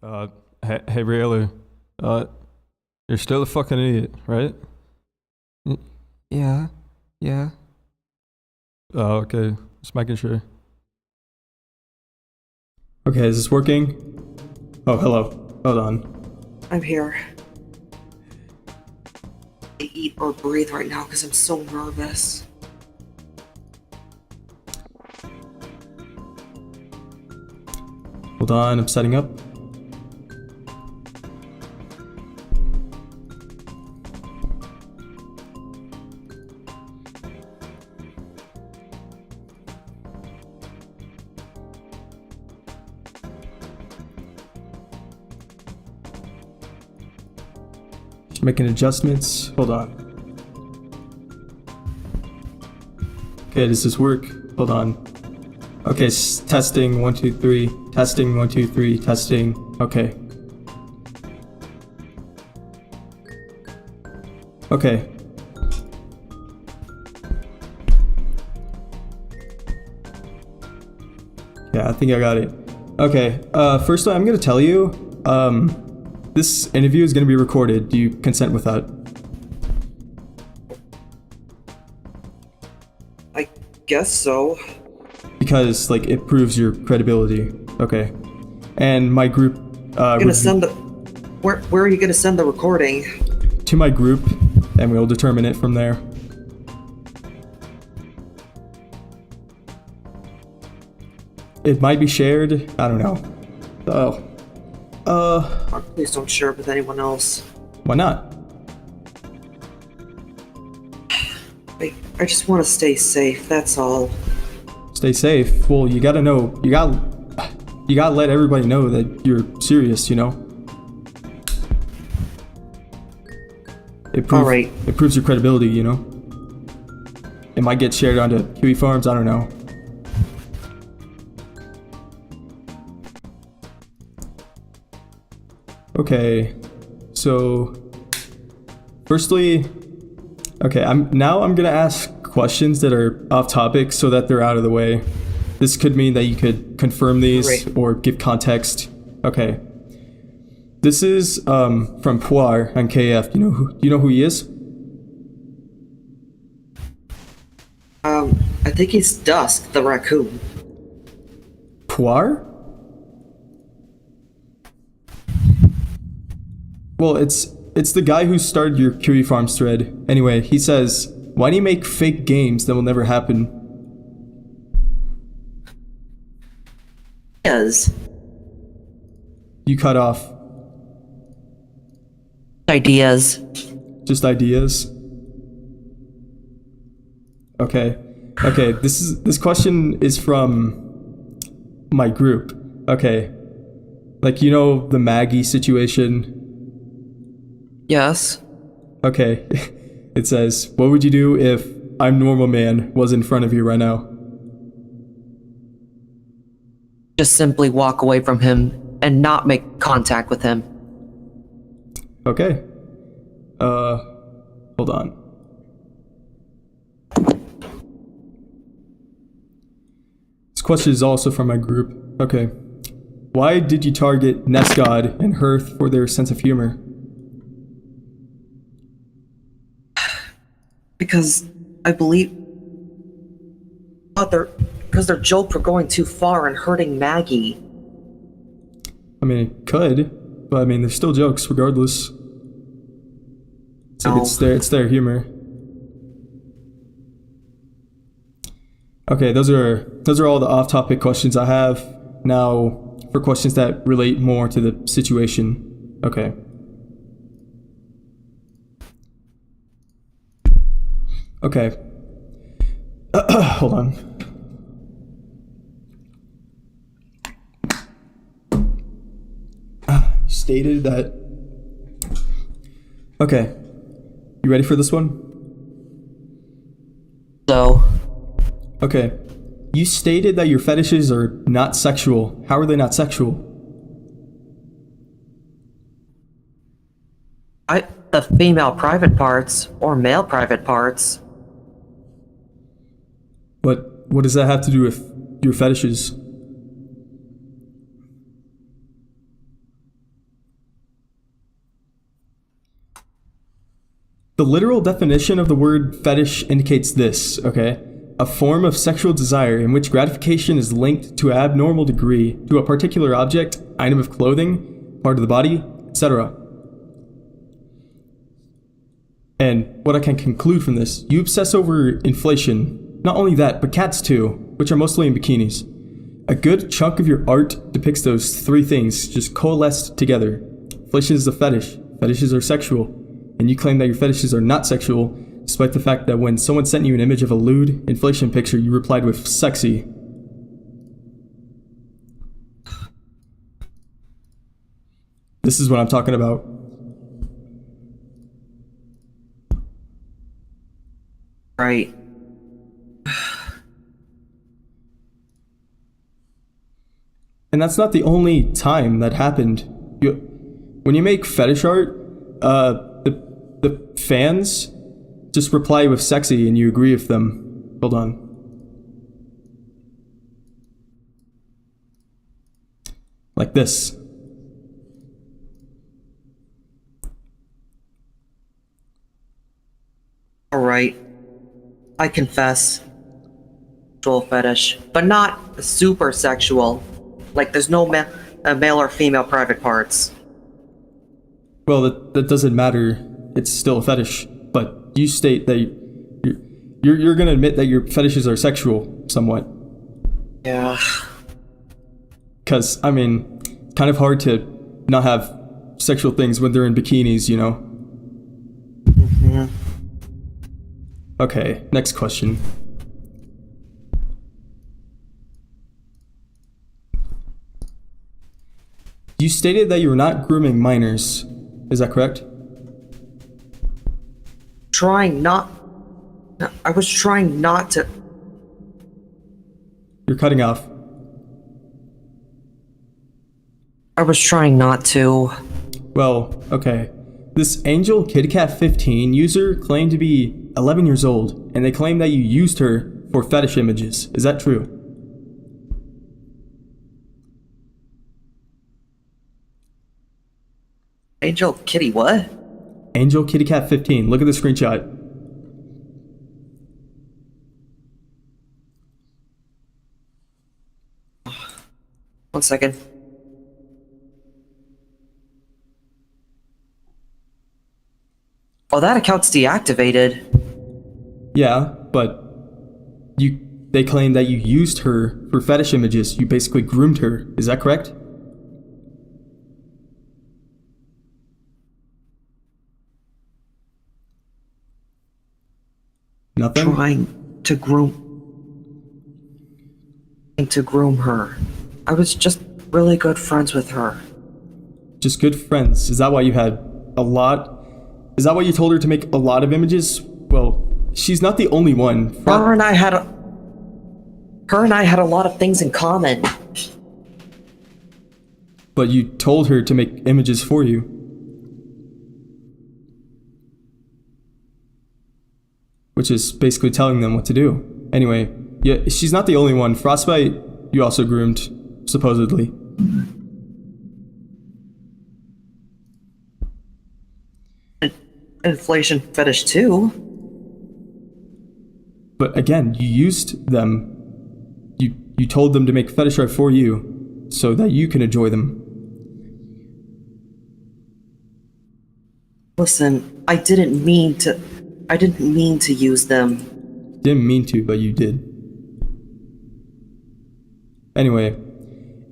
Uh, hey, Riolu. Uh, you're still a fucking idiot, right? Yeah, yeah. Oh, okay. Just making sure. Okay, is this working? Oh, hello. Hold on. I'm here. I eat or breathe right now because I'm so nervous. Hold on, I'm setting up. Just making adjustments. Hold on. Okay, does this work? Hold on. Okay, testing 1 2 3. Testing 1 2 3. Testing. Okay. Okay. Yeah, I think I got it. Okay. First I'm gonna tell you. This interview is gonna be recorded. Do you consent with that? I guess so. Because like it proves your credibility. Okay. And my group. I'm gonna send the. Where are you gonna send the recording? To my group, and we'll determine it from there. It might be shared. I don't know. Oh. Please don't share it with anyone else. Why not? I just want to stay safe. That's all. Stay safe. Well, you gotta know. You gotta let everybody know that you're serious. You know. Alright. It proves your credibility. You know. It might get shared onto Kiwi Farms. I don't know. Okay, so firstly, okay, I'm gonna ask questions that are off topic so that they're out of the way. This could mean that you could confirm these Great. or give context. Okay, this is from Poir on KF. You know who he is? I think he's Dusk, the raccoon. Poir? Well, it's the guy who started your Kiwi Farms thread. Anyway, he says, "Why do you make fake games that will never happen?" Yes. You cut off. Ideas. Just ideas. Okay. Okay, this question is from my group. Okay. Like, you know the Maggie situation? Yes. Okay. It says, "What would you do if I'm Normal Man was in front of you right now?" Just simply walk away from him and not make contact with him. Okay. Hold on. This question is also from my group. Okay. Why did you target Nesgod and Hearth for their sense of humor? Because I believe. Because their joke for going too far and hurting Maggie. I mean, it could, but I mean, they're still jokes regardless. It's like it's their humor. Okay, those are all the off-topic questions I have. Now, for questions that relate more to the situation. Okay. Okay. Hold on. Stated that. Okay. You ready for this one? So, Okay. You stated that your fetishes are not sexual. How are they not sexual? the female private parts or male private parts. What does that have to do with your fetishes? The literal definition of the word fetish indicates this, okay? A form of sexual desire in which gratification is linked to an abnormal degree to a particular object, item of clothing, part of the body, etc. And what I can conclude from this, you obsess over inflation. Not only that, but cats too, which are mostly in bikinis. A good chunk of your art depicts those three things just coalesced together. Inflation is a fetish. Fetishes are sexual. And you claim that your fetishes are not sexual, despite the fact that when someone sent you an image of a lewd inflation picture, you replied with sexy. This is what I'm talking about. Right. And that's not the only time that happened. When you make fetish art, the fans just reply with sexy and you agree with them. Hold on. Like this. Alright. I confess. Sexual fetish, but not super sexual. Like there's no male or female private parts. Well, that doesn't matter. It's still a fetish. But you state that you're gonna admit that your fetishes are sexual, somewhat. Yeah. Because, I mean, it's kind of hard to not have sexual things when they're in bikinis, you know? Mm-hmm. Okay, next question. You stated that you were not grooming minors. Is that correct? I was trying not to. You're cutting off. I was trying not to. Well, okay. This Angel KittyCat 15 user claimed to be 11 years old, and they claim that you used her for fetish images. Is that true? Angel Kitty, what? Angel KittyCat 15. Look at the screenshot. One second. Oh, that account's deactivated. Yeah, but they claim that you used her for fetish images. You basically groomed her. Is that correct? Nothing? Trying to groom her. I was just really good friends with her. Just good friends. Is that why you had a lot? Is that why you told her to make a lot of images? Well, she's not the only one. Her and I had a lot of things in common. But you told her to make images for you. Which is basically telling them what to do. Anyway, yeah, she's not the only one. Frostbite, you also groomed, supposedly. Inflation fetish too. But again, you used them. You told them to make fetish art for you, so that you can enjoy them. Listen, I didn't mean to use them. Didn't mean to, but you did. Anyway,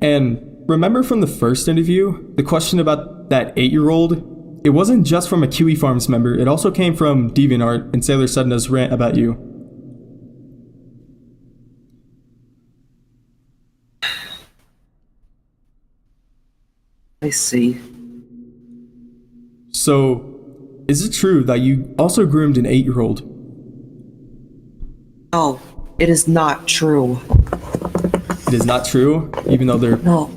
and remember from the first interview, the question about that 8-year-old? It wasn't just from a QE Farms member, it also came from DeviantArt and Sailor Sedna's rant about you. I see. So, is it true that you also groomed an 8-year-old? No, it is not true. It is not true, even though they're... No.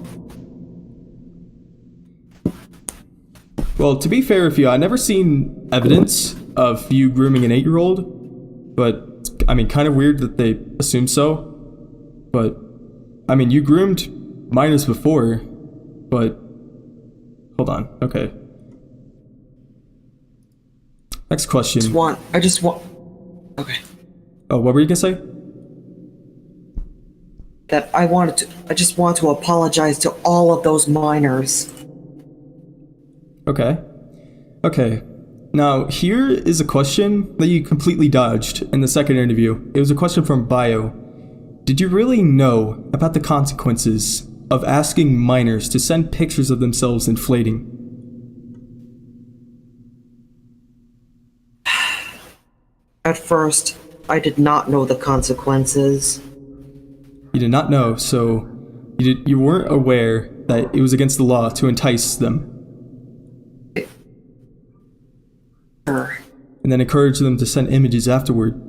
Well, to be fair with you, I've never seen evidence of you grooming an 8-year-old, but, I mean, kind of weird that they assume so. But, I mean, you groomed minors before, but... Hold on, okay. Next question. I just want. Okay. Oh, what were you gonna say? That I just want to apologize to all of those minors. Okay. Okay. Now, here is a question that you completely dodged in the second interview. It was a question from Bio. Did you really know about the consequences of asking minors to send pictures of themselves inflating? At first, I did not know the consequences. You did not know, so you weren't aware that it was against the law to entice them Sure. and then encourage them to send images afterward.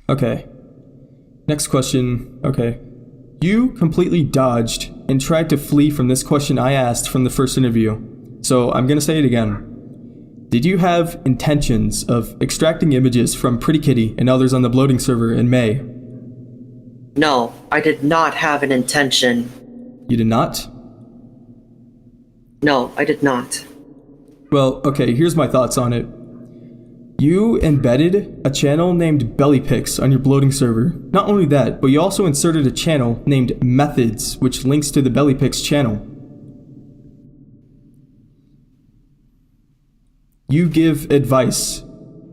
Okay. Next question. Okay. You completely dodged and tried to flee from this question I asked from the first interview. So I'm gonna say it again. Did you have intentions of extracting images from Pretty Kitty and others on the bloating server in May? No, I did not have an intention. You did not? No, I did not. Well, okay, here's my thoughts on it. You embedded a channel named BellyPics on your bloating server. Not only that, but you also inserted a channel named Methods, which links to the BellyPics channel. You give advice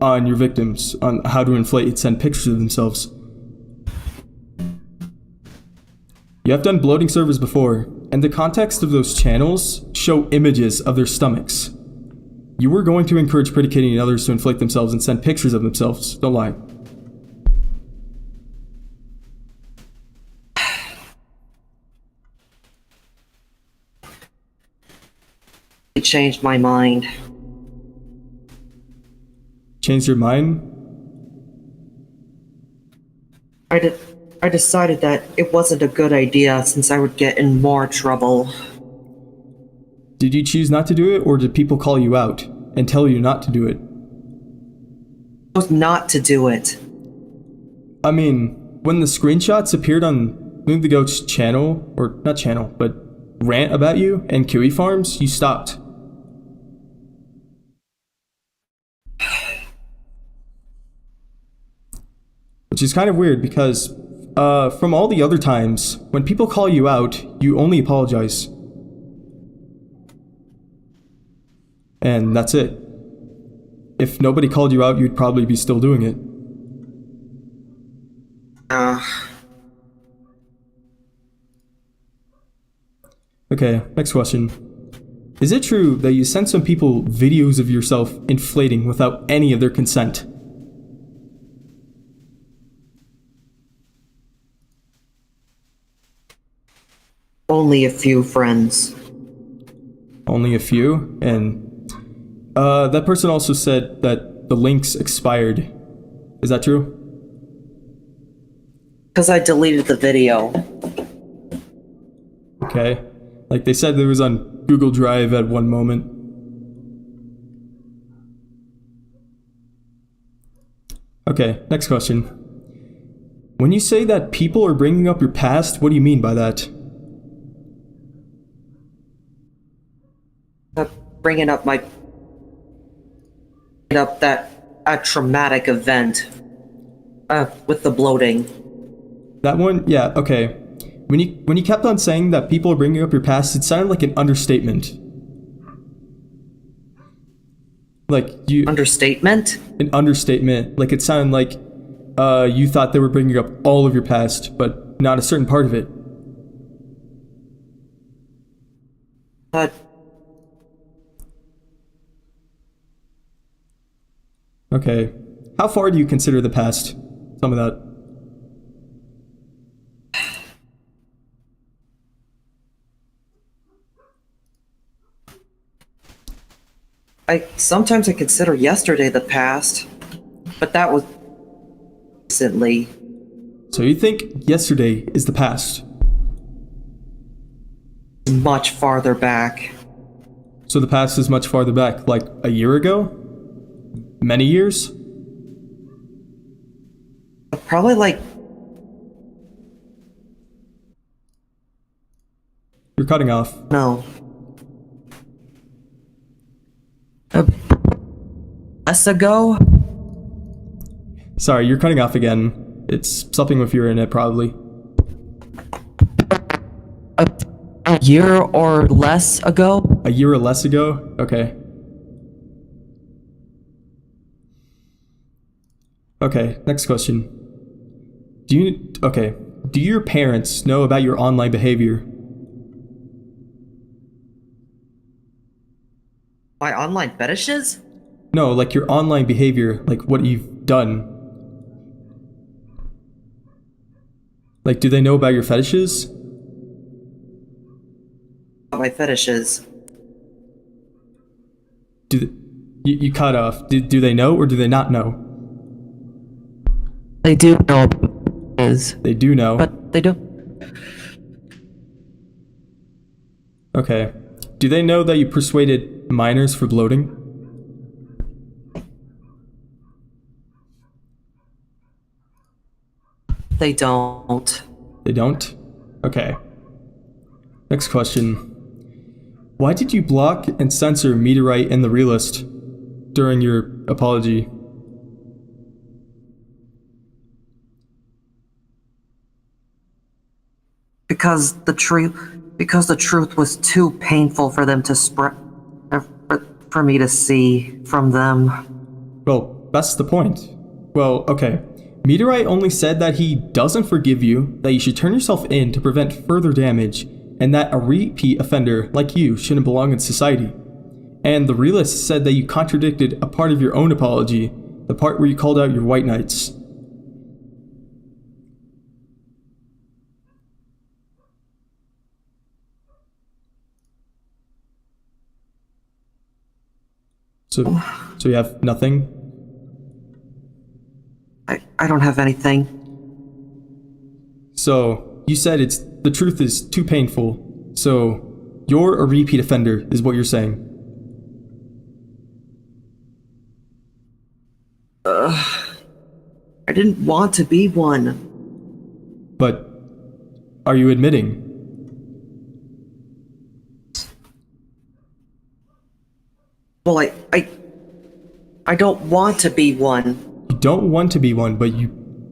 on your victims on how to inflate and send pictures of themselves. You have done bloating servers before, and the context of those channels show images of their stomachs. You were going to encourage Pretty Kitty and others to inflate themselves and send pictures of themselves. Don't lie. It changed my mind. Changed your mind? I decided that it wasn't a good idea since I would get in more trouble. Did you choose not to do it, or did people call you out and tell you not to do it? I chose not to do it. I mean, when the screenshots appeared on Move the Goat's channel, or not channel, but rant about you and Kiwi Farms, you stopped. Which is kind of weird because from all the other times, when people call you out, you only apologize. And that's it. If nobody called you out, you'd probably be still doing it. Okay, next question. Is it true that you sent some people videos of yourself inflating without any of their consent? Only a few friends. Only a few? And that person also said that the links expired. Is that true? Because I deleted the video. Okay. Like they said it was on Google Drive at one moment. Okay, next question. When you say that people are bringing up your past, what do you mean by that? Bringing up that traumatic event with the bloating. That one? Yeah, okay. When you kept on saying that people are bringing up your past, it sounded like an understatement. Like you... Understatement? An understatement. Like it sounded like you thought they were bringing up all of your past, but not a certain part of it. Okay. How far do you consider the past? Some of that. Sometimes I consider yesterday the past, but that was recently. So you think yesterday is the past? Much farther back. So the past is much farther back, like a year ago? Many years? Probably like You're cutting off. No. Less ago? Sorry, you're cutting off again. It's something with your internet, probably. A year or less ago? A year or less ago? Okay. Okay, next question. Do your parents know about your online behavior? My online fetishes? No, like your online behavior, like what you've done. Like, do they know about your fetishes? My fetishes. You cut off. Do they know or do they not know? They do know is. They do know. But they do. Okay. Do they know that you persuaded minors for bloating? They don't. They don't? Okay. Next question. Why did you block and censor Meteorite and the Realist during your apology? Because the truth was too painful for them to spread, for me to see from them. Well, that's the point. Well, okay. Meteorite only said that he doesn't forgive you, that you should turn yourself in to prevent further damage, and that a repeat offender like you shouldn't belong in society. And the Realist said that you contradicted a part of your own apology, the part where you called out your white knights. So you have nothing? I don't have anything. So, you said the truth is too painful, so you're a repeat offender, is what you're saying. I didn't want to be one. But, are you admitting? Well, I don't want to be one. You don't want to be one, but you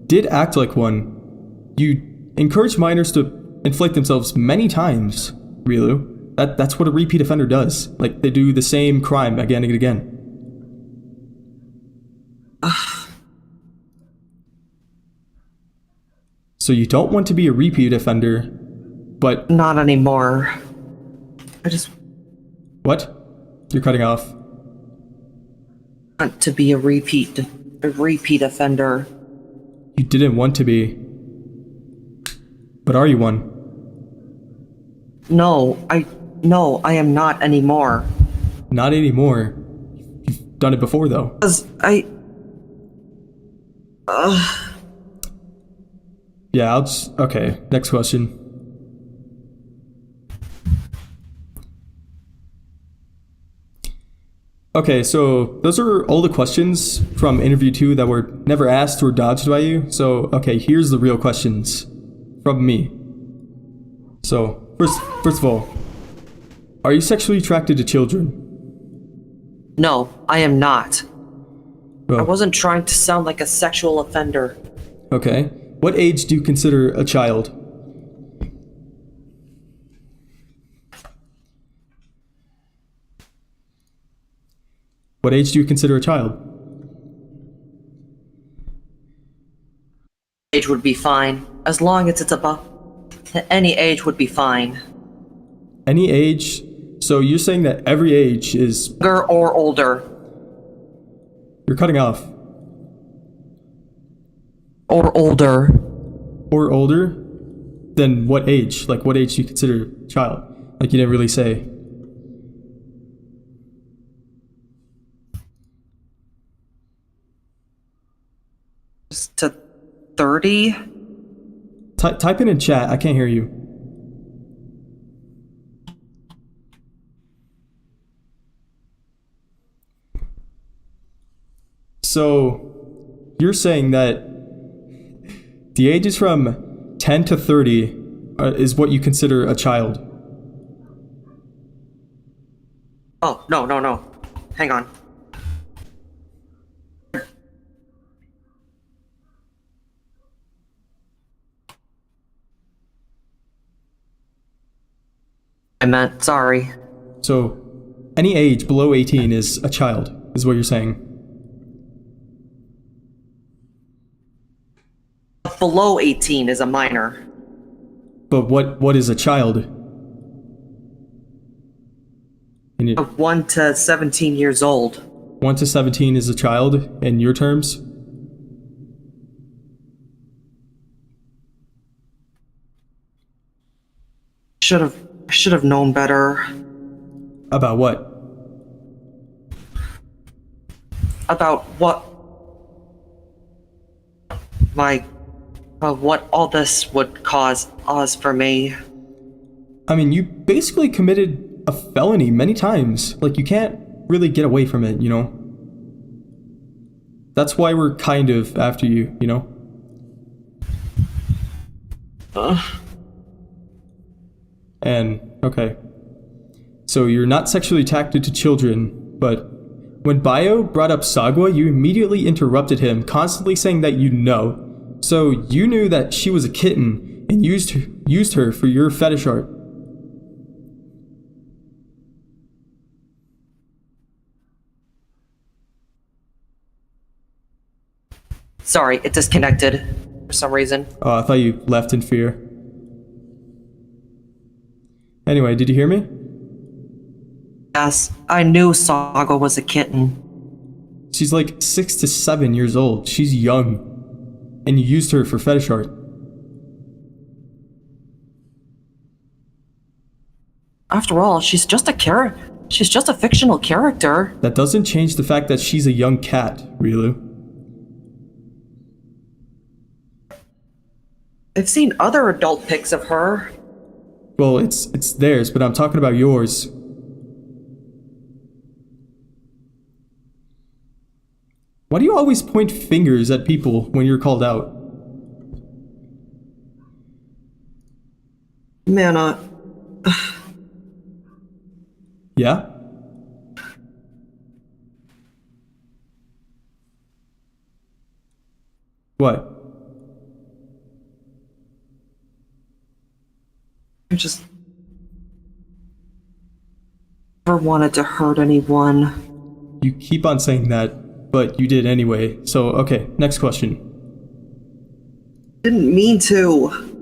did act like one. You encouraged minors to inflict themselves many times, Riolu. That's what a repeat offender does. Like, they do the same crime again and again. So you don't want to be a repeat offender, but... Not anymore. I just What? You're cutting off. want to be a repeat offender. You didn't want to be. But are you one? No, I am not anymore. Not anymore. You've done it before, though. Because Yeah, I'll just... Okay, next question. Okay, so those are all the questions from interview 2 that were never asked or dodged by you. So, okay, here's the real questions from me. So, first of all, are you sexually attracted to children? No, I am not. Well, I wasn't trying to sound like a sexual offender. okay. What age do you consider a child? What age do you consider a child? Age would be fine. As long as it's above. Any age would be fine. Any age? So you're saying that every age is... Younger or older. You're cutting off. Or older. Or older? Then what age? Like, what age do you consider a child? Like, you didn't really say. Just to 30? Type it in chat. I can't hear you. So, you're saying that the ages from 10 to 30 is what you consider a child? Oh, no, no, no. Hang on. I meant, sorry. So, any age below 18 is a child, is what you're saying. Below 18 is a minor. But what is a child? In it, 1 to 17 years old. 1 to 17 is a child, in your terms? I should have known better. About what? About what what all this would cause for me. I mean, you basically committed a felony many times. Like, you can't really get away from it, you know? That's why we're kind of after you, you know? And, okay. So you're not sexually attracted to children, but when Bio brought up Sagwa, you immediately interrupted him, constantly saying that you know. So you knew that she was a kitten and used her for your fetish art. Sorry, it disconnected for some reason. Oh, I thought you left in fear. Anyway, did you hear me? Yes, I knew Saga was a kitten. She's like 6 to 7 years old. She's young. And you used her for fetish art. After all, she's just a fictional character. That doesn't change the fact that she's a young cat, Riolu. I've seen other adult pics of her. Well, it's theirs, but I'm talking about yours. Why do you always point fingers at people when you're called out? Man, Yeah? What? I just never wanted to hurt anyone. You keep on saying that, but you did anyway. So, okay, next question. Didn't mean to.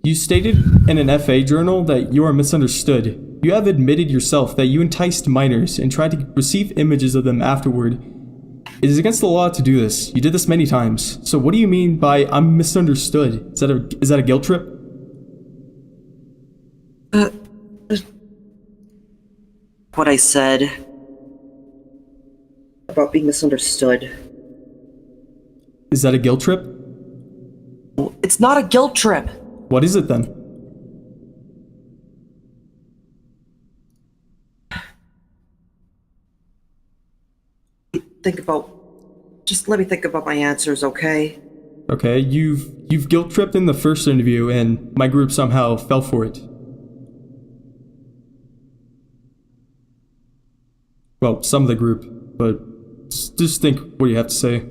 You stated in an FA journal that you are misunderstood. You have admitted yourself that you enticed minors and tried to receive images of them afterward. It is against the law to do this. You did this many times. So what do you mean by I'm misunderstood? Is that a guilt trip? What I said about being misunderstood. Is that a guilt trip? It's not a guilt trip. What is it then? Just let me think about my answers, okay? Okay, you've guilt tripped in the first interview and my group somehow fell for it. Well, some of the group, but just think what you have to say.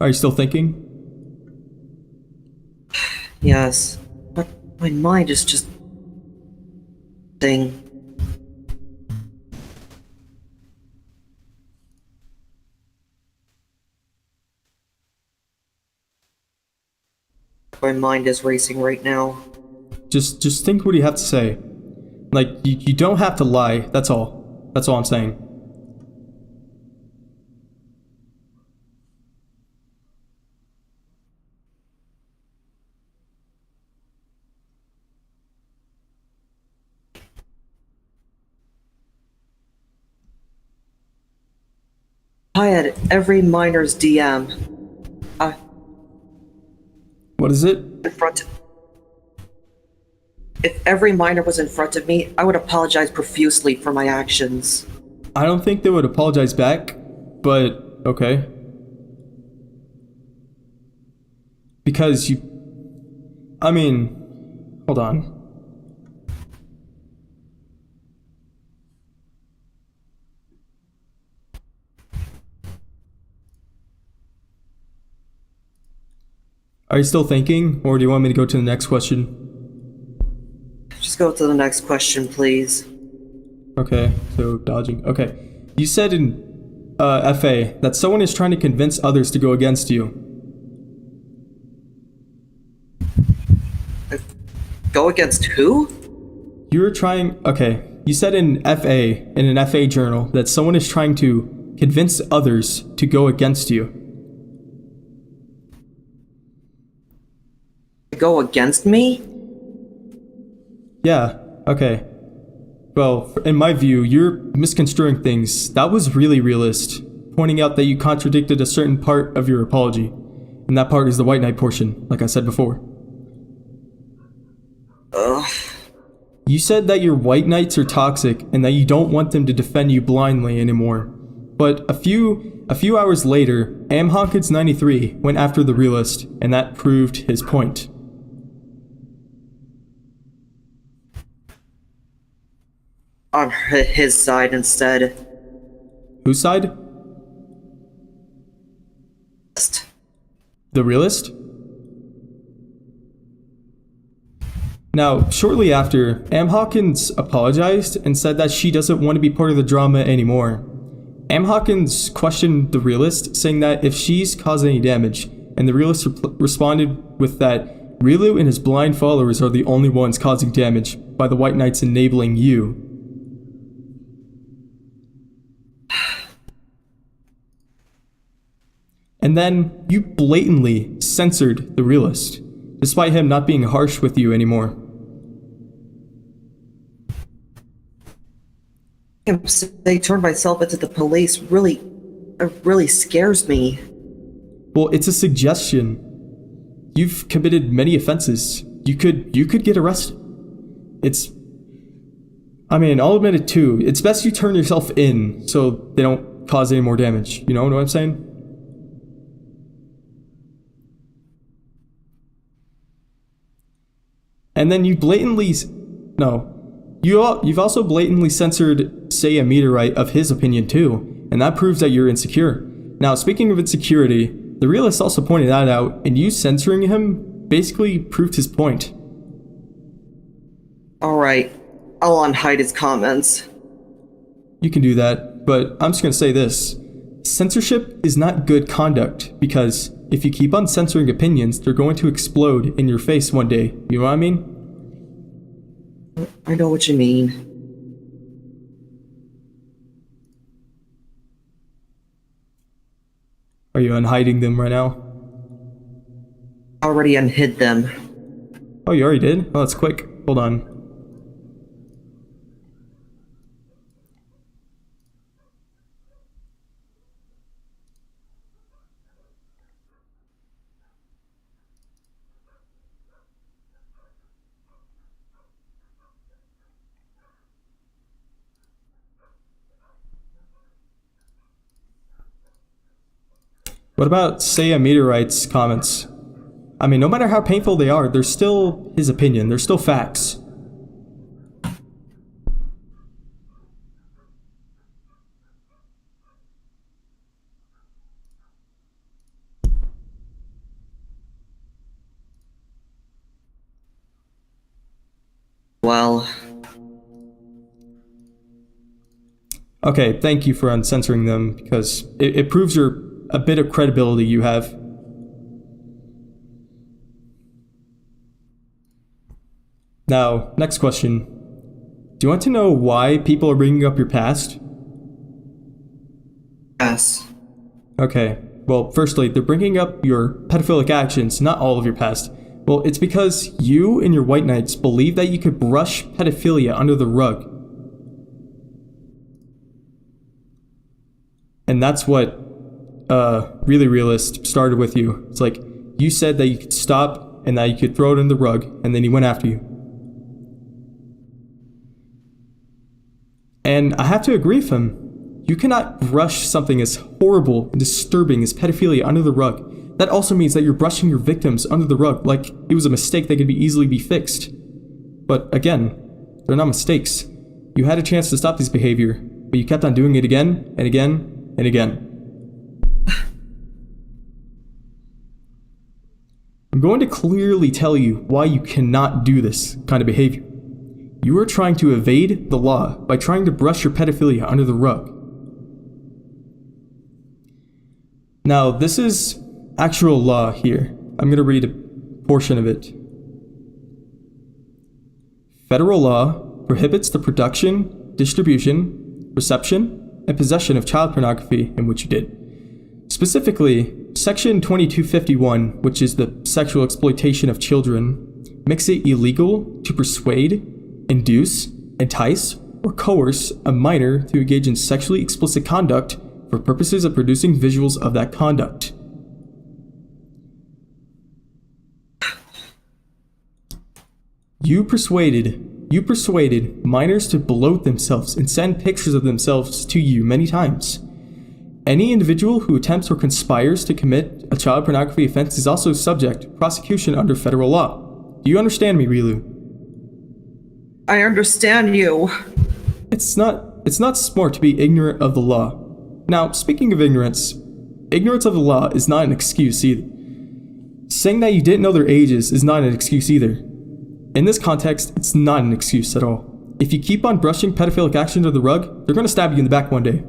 Are you still thinking? Yes, but my mind is just... thing. My mind is racing right now. Just think what you have to say. Like, you don't have to lie, that's all. That's all I'm saying. I had every minor's DM. What is it? in front. If every minor was in front of me, I would apologize profusely for my actions. I don't think they would apologize back, but okay. Because I mean, hold on. Are you still thinking, or do you want me to go to the next question? Just go to the next question, please. Okay, so dodging. Okay. You said in FA that someone is trying to convince others to go against you. Go against who? You're trying. Okay. You said in an FA journal, that someone is trying to convince others to go against you. Go against me? Yeah, okay. Well, in my view, you're misconstruing things. That was really realist, pointing out that you contradicted a certain part of your apology. And that part is the White Knight portion, like I said before. Ugh. You said that your White Knights are toxic and that you don't want them to defend you blindly anymore. But a few hours later, Amhawkins93 went after the Realist, and that proved his point. On his side instead. Whose side? The Realist? Now, shortly after, Hawkins apologized and said that she doesn't want to be part of the drama anymore. Hawkins questioned the Realist, saying that if she's caused any damage, and the Realist responded with that Riolu and his blind followers are the only ones causing damage by the White Knights enabling you. And then you blatantly censored the Realist, despite him not being harsh with you anymore. They turned myself into the police really scares me. Well, it's a suggestion. You've committed many offenses. You could get arrested. I'll admit it too. It's best you turn yourself in so they don't cause any more damage. You know what I'm saying? And then you've also blatantly censored, say, a meteorite of his opinion too, and that proves that you're insecure. Now, speaking of insecurity, the Realist also pointed that out, and you censoring him basically proved his point. Alright, I'll unhide his comments. You can do that, but I'm just gonna say this. Censorship is not good conduct, because if you keep on censoring opinions, they're going to explode in your face one day. You know what I mean? I know what you mean. Are you unhiding them right now? Already unhid them. Oh, you already did? Oh, that's quick. Hold on. What about, say, a meteorite's comments? I mean, no matter how painful they are, they're still his opinion. They're still facts. Well... Okay, thank you for uncensoring them, because it proves a bit of credibility you have. Now, next question. Do you want to know why people are bringing up your past? Yes. Okay, well, firstly, they're bringing up your pedophilic actions, not all of your past. Well, it's because you and your White Knights believe that you could brush pedophilia under the rug. And that's what really Realist started with you. It's like, you said that you could stop and that you could throw it in the rug, and then he went after you. And I have to agree with him. You cannot brush something as horrible and disturbing as pedophilia under the rug. That also means that you're brushing your victims under the rug like it was a mistake that could easily be fixed. But again, they're not mistakes. You had a chance to stop this behavior, but you kept on doing it again and again and again. I'm going to clearly tell you why you cannot do this kind of behavior. You are trying to evade the law by trying to brush your pedophilia under the rug. Now, this is actual law here. I'm going to read a portion of it. Federal law prohibits the production, distribution, reception, and possession of child pornography, in which you did. Specifically, Section 2251, which is the sexual exploitation of children, makes it illegal to persuade, induce, entice, or coerce a minor to engage in sexually explicit conduct for purposes of producing visuals of that conduct. You persuaded minors to bloat themselves and send pictures of themselves to you many times. Any individual who attempts or conspires to commit a child pornography offense is also subject to prosecution under federal law. Do you understand me, Riolu? I understand you. It's not smart to be ignorant of the law. Now, speaking of ignorance, ignorance of the law is not an excuse either. Saying that you didn't know their ages is not an excuse either. In this context, it's not an excuse at all. If you keep on brushing pedophilic action under the rug, they're going to stab you in the back one day.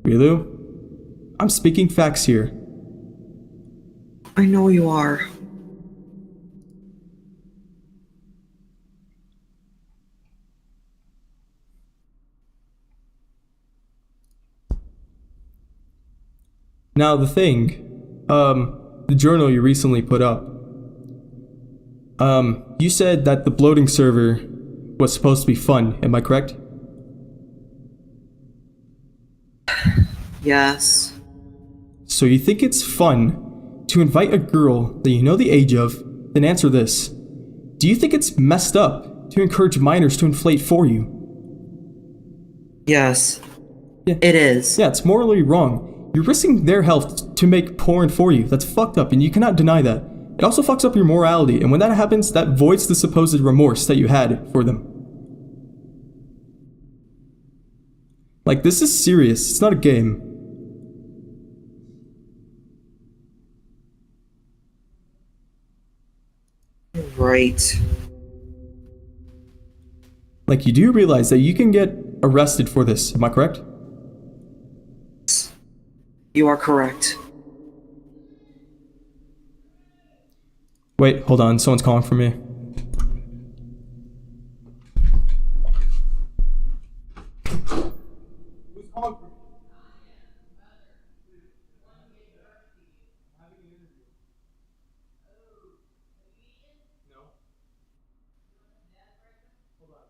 Riolu, I'm speaking facts here. I know you are. Now the thing, the journal you recently put up, you said that the bloating server was supposed to be fun, am I correct? Yes. So you think it's fun to invite a girl that you know the age of, then answer this. Do you think it's messed up to encourage minors to inflate for you? Yes. Yeah. It is. Yeah, it's morally wrong. You're risking their health to make porn for you. That's fucked up, and you cannot deny that. It also fucks up your morality, and when that happens, that voids the supposed remorse that you had for them. Like, this is serious. It's not a game. Right. Like, you do realize that you can get arrested for this, am I correct? You are correct. Wait, hold on. Someone's calling for me. Who's calling for me? No. Hold on.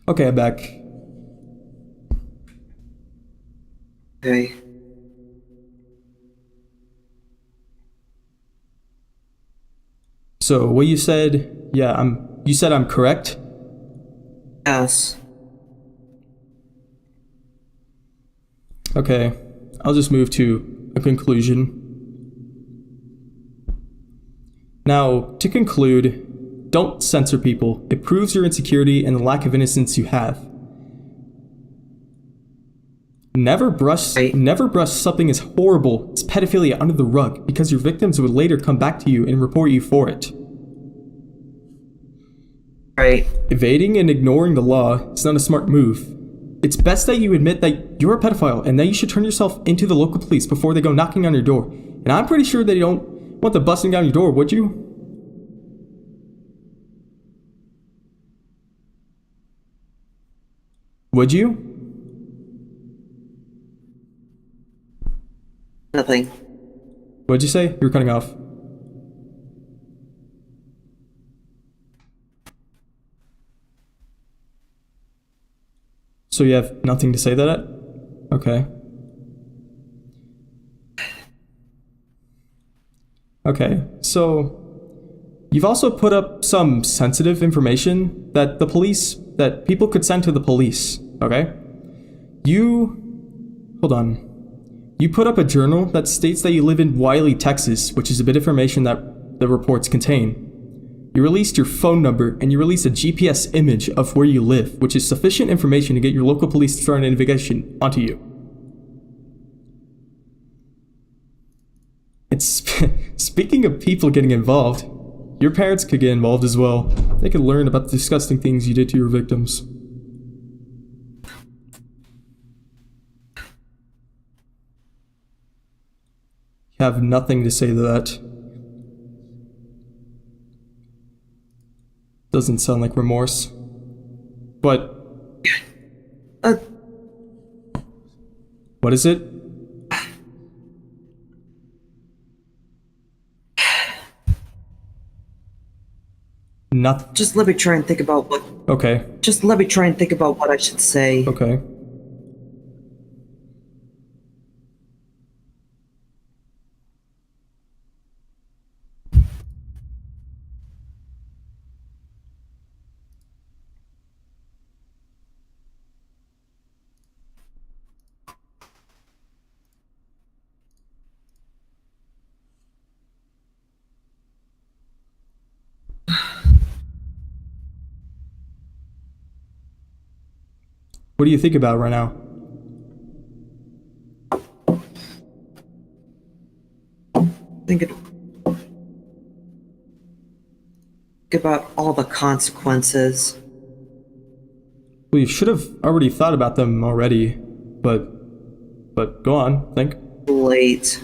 Okay, I'm back. Okay. So, what you said, yeah, you said I'm correct? Yes. Okay, I'll just move to a conclusion. Now, to conclude, don't censor people. It proves your insecurity and the lack of innocence you have. Never brush something as horrible as pedophilia under the rug, because your victims would later come back to you and report you for it. Right. Evading and ignoring the law is not a smart move. It's best that you admit that you're a pedophile and that you should turn yourself into the local police before they go knocking on your door. And I'm pretty sure they don't want them busting down your door, would you? Would you? Nothing. What'd you say? You were cutting off. So you have nothing to say to that? Okay. Okay, so you've also put up some sensitive information that that people could send to the police, okay? Hold on. You put up a journal that states that you live in Wiley, Texas, which is a bit of information that the reports contain. You released your phone number, and you released a GPS image of where you live, which is sufficient information to get your local police to start an investigation onto you. Speaking of people getting involved, your parents could get involved as well. They could learn about the disgusting things you did to your victims. You have nothing to say to that. Doesn't sound like remorse. But... what is it? Nothing. Just let me try and think about what. Okay. Just let me try and think about what I should say. Okay. What do you think about right now? Think about all the consequences. Well, you should have already thought about them already, but go on, think. Late.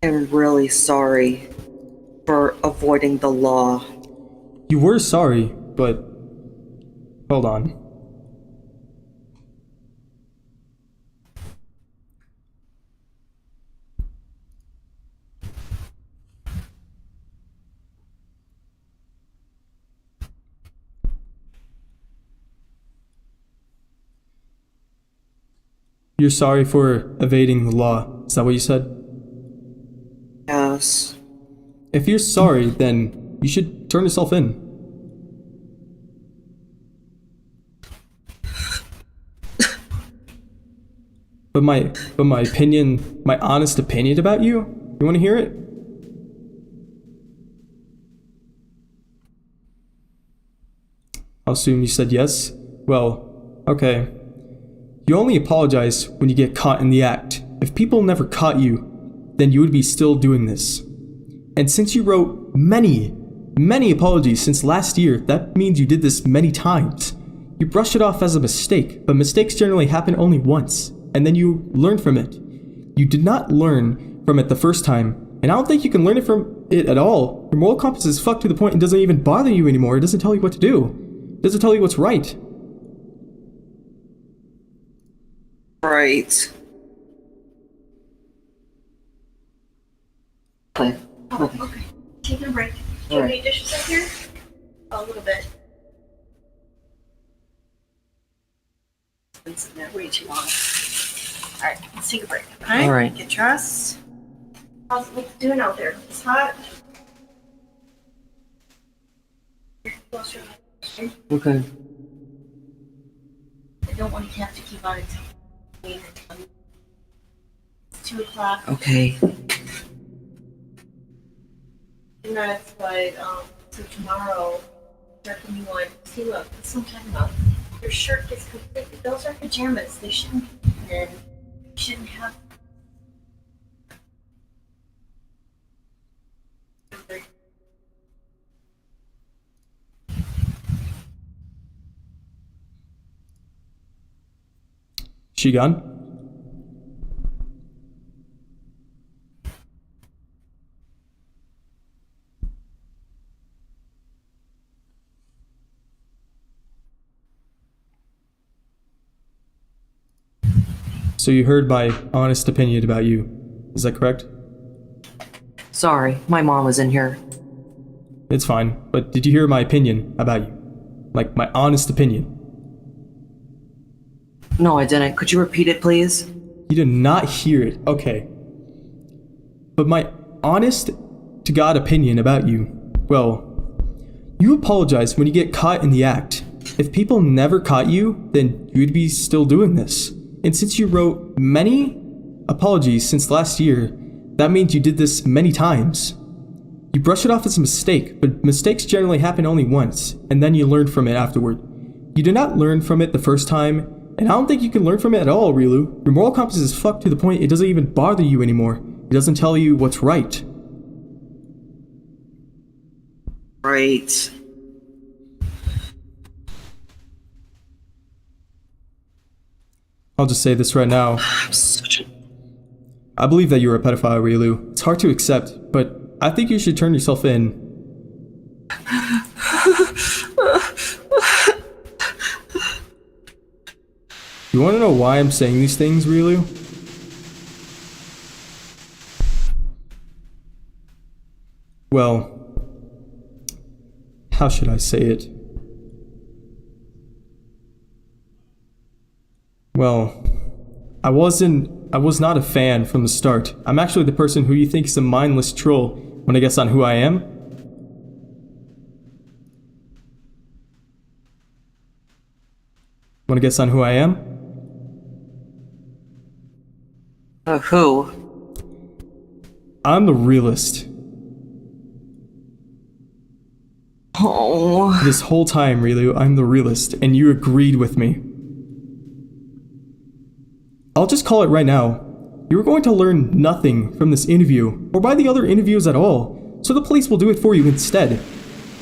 I'm really sorry for avoiding the law. You were sorry, but... hold on. You're sorry for evading the law. Is that what you said? Yes. If you're sorry, then you should turn yourself in. But my opinion, my honest opinion about you? You want to hear it? I'll assume you said yes. Well, okay. You only apologize when you get caught in the act. If people never caught you, then you would be still doing this. And since you wrote many apologies since last year, that means you did this many times. You brush it off as a mistake, but mistakes generally happen only once, and then you learn from it. You did not learn from it the first time, and I don't think you can learn it from it at all. Your moral compass is fucked to the point it doesn't even bother you anymore. It doesn't tell you what to do. It doesn't tell you what's right. Right. Okay. Oh, okay. Taking a break. Do you have any dishes up here? A little bit. Been sitting there way too long. Alright, let's take a break. Alright? Alright. Get dressed. How's it doing out there? It's hot. Close your eyes. Okay. I don't want to have to keep on until it's 2 o'clock. Okay. And that's why, so tomorrow, start the new one. See, look, that's what I'm talking about. Your shirt gets completely, those are pajamas. They shouldn't, then, you shouldn't have. She gone? So you heard my honest opinion about you. Is that correct? Sorry, my mom was in here. It's fine, but did you hear my opinion about you? Like, my honest opinion. No, I didn't. Could you repeat it, please? You did not hear it. Okay. But my honest to God opinion about you, well, you apologize when you get caught in the act. If people never caught you, then you'd be still doing this. And since you wrote many apologies since last year, that means you did this many times. You brush it off as a mistake, but mistakes generally happen only once, and then you learn from it afterward. You did not learn from it the first time, and I don't think you can learn from it at all, Riolu. Your moral compass is fucked to the point it doesn't even bother you anymore. It doesn't tell you what's right. Right. I'll just say this right now. I'm such a... I believe that you're a pedophile, Riolu. It's hard to accept, but I think you should turn yourself in. You want to know why I'm saying these things, Riolu? Well, how should I say it? Well, I was not a fan from the start. I'm actually the person who you think is a mindless troll. Want to guess on who I am? Want to guess on who I am? Who? I'm the realist. Oh. This whole time, Riolu, I'm the realist, and you agreed with me. I'll just call it right now. You were going to learn nothing from this interview, or by the other interviews at all, so the police will do it for you instead.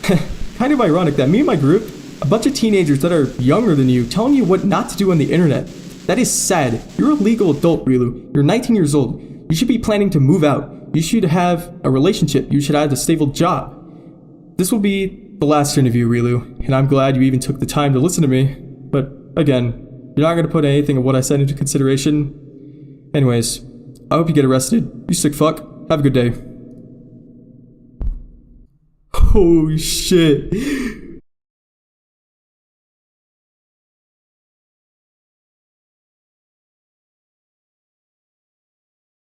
Kind of ironic that me and my group, a bunch of teenagers that are younger than you, telling you what not to do on the internet. That is sad. You're a legal adult, Riolu. You're 19 years old. You should be planning to move out. You should have a relationship. You should have a stable job. This will be the last interview, Riolu, and I'm glad you even took the time to listen to me. But again, you're not going to put anything of what I said into consideration. Anyways, I hope you get arrested. You sick fuck. Have a good day. Oh shit.